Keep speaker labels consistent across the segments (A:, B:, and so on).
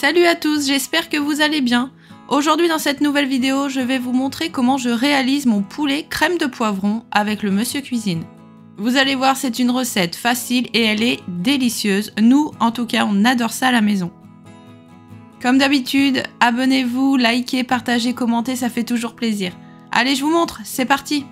A: Salut à tous, j'espère que vous allez bien. Aujourd'hui dans cette nouvelle vidéo, je vais vous montrer comment je réalise mon poulet crème de poivron avec le Monsieur Cuisine. Vous allez voir, c'est une recette facile et elle est délicieuse. Nous, en tout cas, on adore ça à la maison. Comme d'habitude, abonnez-vous, likez, partagez, commentez, ça fait toujours plaisir. Allez, je vous montre, c'est parti!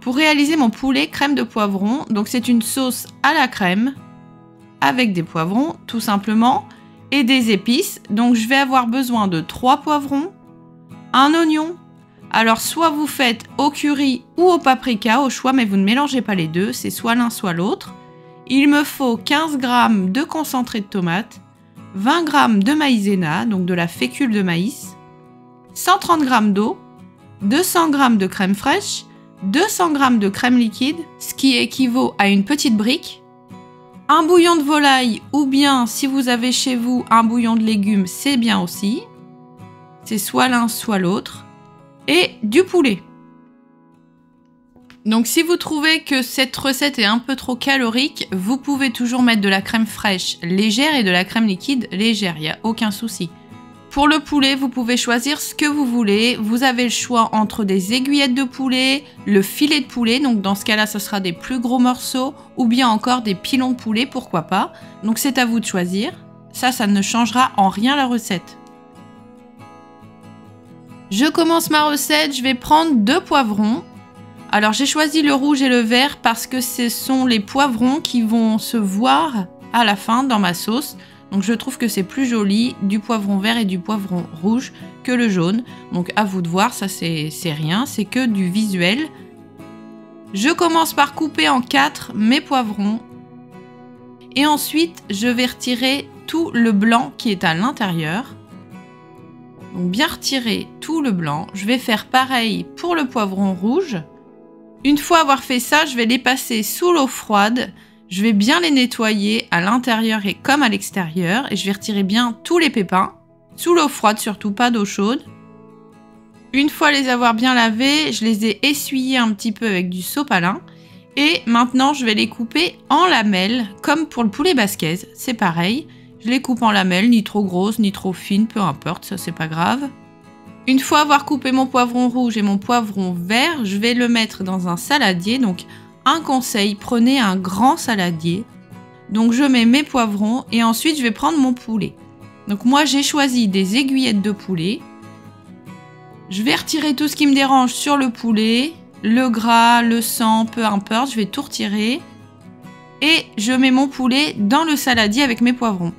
A: Pour réaliser mon poulet crème de poivron, donc c'est une sauce à la crème avec des poivrons tout simplement et des épices. Donc je vais avoir besoin de 3 poivrons, un oignon. Alors soit vous faites au curry ou au paprika au choix, mais vous ne mélangez pas les deux, c'est soit l'un soit l'autre. Il me faut 15 g de concentré de tomate, 20 g de maïzena, donc de la fécule de maïs, 130 g d'eau, 200 g de crème fraîche, 200 g de crème liquide, ce qui équivaut à une petite brique, un bouillon de volaille ou bien si vous avez chez vous un bouillon de légumes, c'est bien aussi. C'est soit l'un soit l'autre. Et du poulet. Donc si vous trouvez que cette recette est un peu trop calorique, vous pouvez toujours mettre de la crème fraîche légère et de la crème liquide légère, il n'y a aucun souci. Pour le poulet, vous pouvez choisir ce que vous voulez. Vous avez le choix entre des aiguillettes de poulet, le filet de poulet, donc dans ce cas-là, ce sera des plus gros morceaux, ou bien encore des pilons de poulet, pourquoi pas. Donc c'est à vous de choisir. Ça ne changera en rien la recette. Je commence ma recette, je vais prendre 2 poivrons. Alors j'ai choisi le rouge et le vert parce que ce sont les poivrons qui vont se voir à la fin dans ma sauce. Donc je trouve que c'est plus joli du poivron vert et du poivron rouge que le jaune. Donc à vous de voir, ça c'est rien, c'est que du visuel. Je commence par couper en 4 mes poivrons. Et ensuite, je vais retirer tout le blanc qui est à l'intérieur. Donc bien retirer tout le blanc. Je vais faire pareil pour le poivron rouge. Une fois avoir fait ça, je vais les passer sous l'eau froide. Je vais bien les nettoyer à l'intérieur et comme à l'extérieur. Et je vais retirer bien tous les pépins. Sous l'eau froide, surtout pas d'eau chaude. Une fois les avoir bien lavés, je les ai essuyés un petit peu avec du sopalin. Et maintenant, je vais les couper en lamelles, comme pour le poulet basquez. C'est pareil. Je les coupe en lamelles, ni trop grosses, ni trop fines, peu importe, ça c'est pas grave. Une fois avoir coupé mon poivron rouge et mon poivron vert, je vais le mettre dans un saladier. Donc un conseil, prenez un grand saladier. Donc je mets mes poivrons et ensuite je vais prendre mon poulet. Donc moi j'ai choisi des aiguillettes de poulet. Je vais retirer tout ce qui me dérange sur le poulet, le gras, le sang, peu importe, je vais tout retirer. Et je mets mon poulet dans le saladier avec mes poivrons.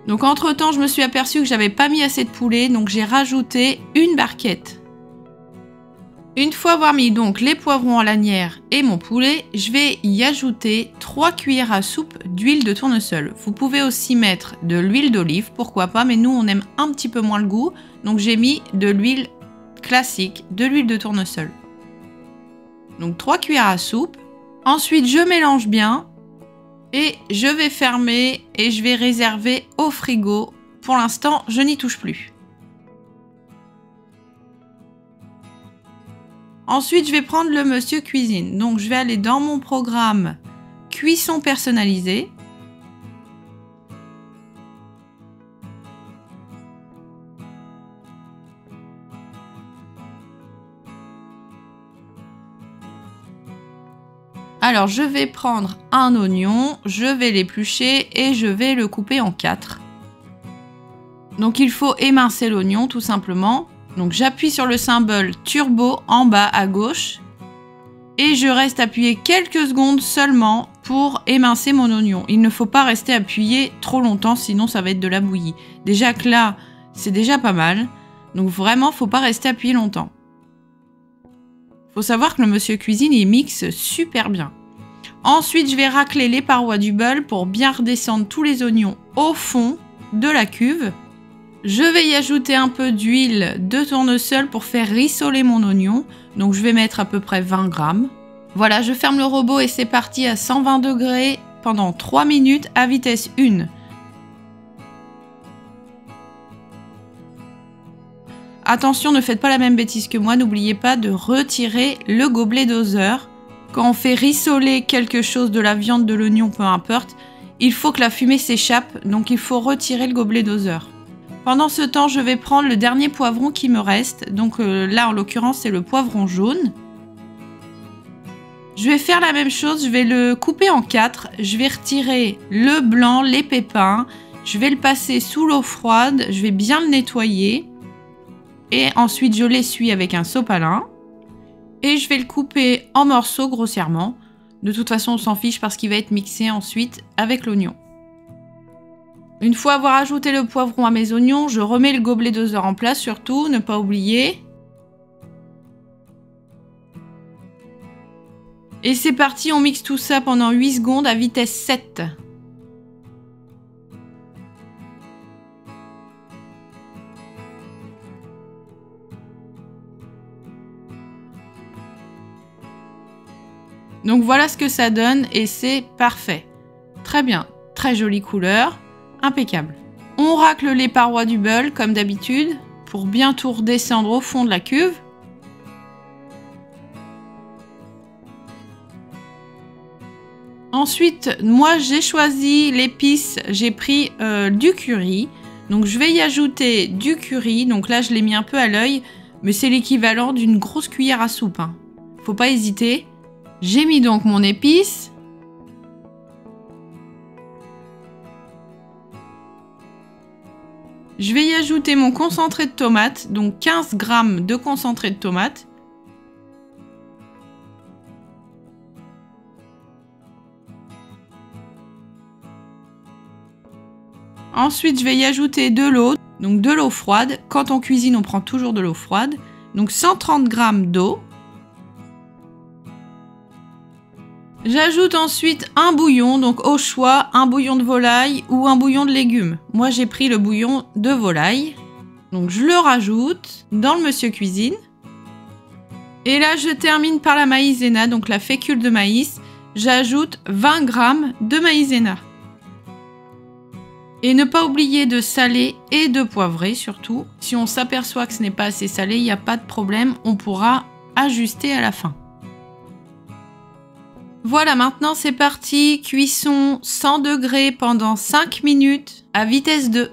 A: Donc entre temps je me suis aperçue que j'avais pas mis assez de poulet, donc j'ai rajouté une barquette. Une fois avoir mis donc les poivrons en lanière et mon poulet, je vais y ajouter 3 cuillères à soupe d'huile de tournesol. Vous pouvez aussi mettre de l'huile d'olive, pourquoi pas, mais nous on aime un petit peu moins le goût. Donc j'ai mis de l'huile classique, de l'huile de tournesol. Donc 3 cuillères à soupe. Ensuite je mélange bien et je vais fermer et je vais réserver au frigo. Pour l'instant je n'y touche plus. Ensuite, je vais prendre le Monsieur Cuisine. Donc, je vais aller dans mon programme Cuisson personnalisée. Alors, je vais prendre un oignon, je vais l'éplucher et je vais le couper en 4. Donc, il faut émincer l'oignon tout simplement. Donc j'appuie sur le symbole turbo en bas à gauche et je reste appuyé quelques secondes seulement pour émincer mon oignon. Il ne faut pas rester appuyé trop longtemps, sinon ça va être de la bouillie. Déjà que là, c'est déjà pas mal. Donc vraiment, faut pas rester appuyé longtemps. Faut savoir que le Monsieur Cuisine, il mixe super bien. Ensuite, je vais racler les parois du bol pour bien redescendre tous les oignons au fond de la cuve. Je vais y ajouter un peu d'huile de tournesol pour faire rissoler mon oignon. Donc je vais mettre à peu près 20 grammes. Voilà, je ferme le robot et c'est parti à 120 degrés pendant 3 minutes à vitesse 1. Attention, ne faites pas la même bêtise que moi, n'oubliez pas de retirer le gobelet doseur. Quand on fait rissoler quelque chose, de la viande, de l'oignon, peu importe, il faut que la fumée s'échappe, donc il faut retirer le gobelet doseur. Pendant ce temps, je vais prendre le dernier poivron qui me reste. Donc là, en l'occurrence, c'est le poivron jaune. Je vais faire la même chose, je vais le couper en 4. Je vais retirer le blanc, les pépins. Je vais le passer sous l'eau froide, je vais bien le nettoyer. Et ensuite, je l'essuie avec un sopalin. Et je vais le couper en morceaux grossièrement. De toute façon, on s'en fiche parce qu'il va être mixé ensuite avec l'oignon. Une fois avoir ajouté le poivron à mes oignons, je remets le gobelet doseur en place, surtout, ne pas oublier. Et c'est parti, on mixe tout ça pendant 8 secondes à vitesse 7. Donc voilà ce que ça donne et c'est parfait. Très bien, très jolie couleur, impeccable. On racle les parois du bol comme d'habitude pour bien tout redescendre au fond de la cuve. Ensuite, moi j'ai choisi l'épice, j'ai pris du curry. Donc je vais y ajouter du curry, donc là je l'ai mis un peu à l'œil, mais c'est l'équivalent d'une grosse cuillère à soupe, hein. Faut pas hésiter. J'ai mis donc mon épice. Je vais y ajouter mon concentré de tomate, donc 15 g de concentré de tomate. Ensuite, je vais y ajouter de l'eau, donc de l'eau froide. Quand on cuisine, on prend toujours de l'eau froide. Donc 130 g d'eau. J'ajoute ensuite un bouillon, donc au choix, un bouillon de volaille ou un bouillon de légumes. Moi, j'ai pris le bouillon de volaille. Donc je le rajoute dans le Monsieur Cuisine. Et là, je termine par la maïzena, donc la fécule de maïs. J'ajoute 20 g de maïzena. Et ne pas oublier de saler et de poivrer surtout. Si on s'aperçoit que ce n'est pas assez salé, il n'y a pas de problème, on pourra ajuster à la fin. Voilà, maintenant c'est parti, cuisson 100 degrés pendant 5 minutes à vitesse 2.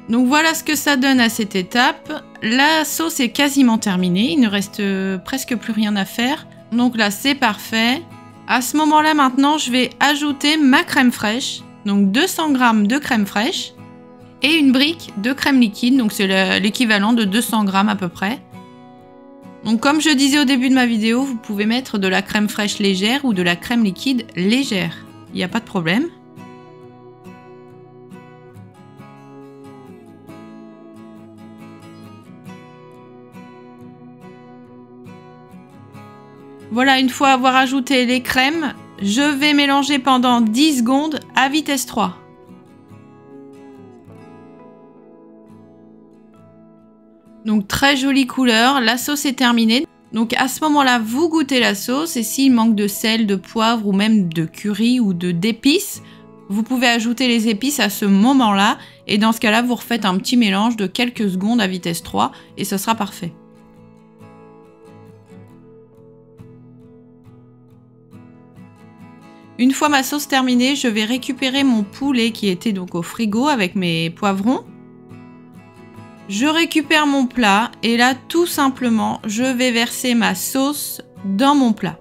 A: Donc voilà ce que ça donne à cette étape. La sauce est quasiment terminée, il ne reste presque plus rien à faire. Donc là c'est parfait. À ce moment-là maintenant je vais ajouter ma crème fraîche. Donc 200 g de crème fraîche et une brique de crème liquide, donc c'est l'équivalent de 200 g à peu près. Donc comme je disais au début de ma vidéo, vous pouvez mettre de la crème fraîche légère ou de la crème liquide légère, il n'y a pas de problème. Voilà, une fois avoir ajouté les crèmes, je vais mélanger pendant 10 secondes à vitesse 3. Donc très jolie couleur, la sauce est terminée. Donc à ce moment-là, vous goûtez la sauce et s'il manque de sel, de poivre ou même de curry ou d'épices, vous pouvez ajouter les épices à ce moment-là. Et dans ce cas-là, vous refaites un petit mélange de quelques secondes à vitesse 3 et ce sera parfait. Une fois ma sauce terminée, je vais récupérer mon poulet qui était donc au frigo avec mes poivrons. Je récupère mon plat et là, tout simplement, je vais verser ma sauce dans mon plat.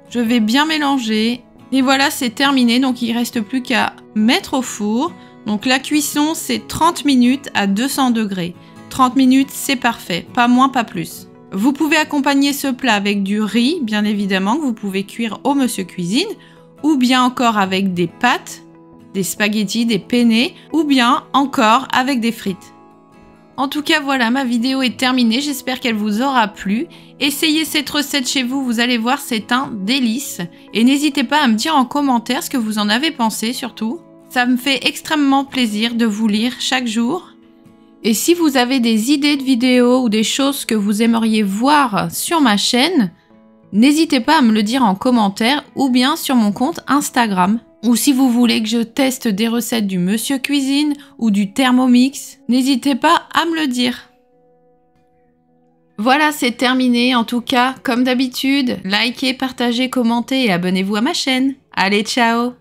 A: Je vais bien mélanger et voilà, c'est terminé. Donc, il ne reste plus qu'à mettre au four. Donc la cuisson, c'est 30 minutes à 200 degrés. 30 minutes, c'est parfait, pas moins, pas plus. Vous pouvez accompagner ce plat avec du riz, bien évidemment, que vous pouvez cuire au Monsieur Cuisine, ou bien encore avec des pâtes. des spaghettis, des penne ou bien encore avec des frites. En tout cas, voilà, ma vidéo est terminée. J'espère qu'elle vous aura plu. Essayez cette recette chez vous, vous allez voir, c'est un délice. Et n'hésitez pas à me dire en commentaire ce que vous en avez pensé surtout. Ça me fait extrêmement plaisir de vous lire chaque jour. Et si vous avez des idées de vidéos ou des choses que vous aimeriez voir sur ma chaîne, n'hésitez pas à me le dire en commentaire ou bien sur mon compte Instagram. Ou si vous voulez que je teste des recettes du Monsieur Cuisine ou du Thermomix, n'hésitez pas à me le dire. Voilà, c'est terminé. En tout cas, comme d'habitude, likez, partagez, commentez et abonnez-vous à ma chaîne. Allez, ciao!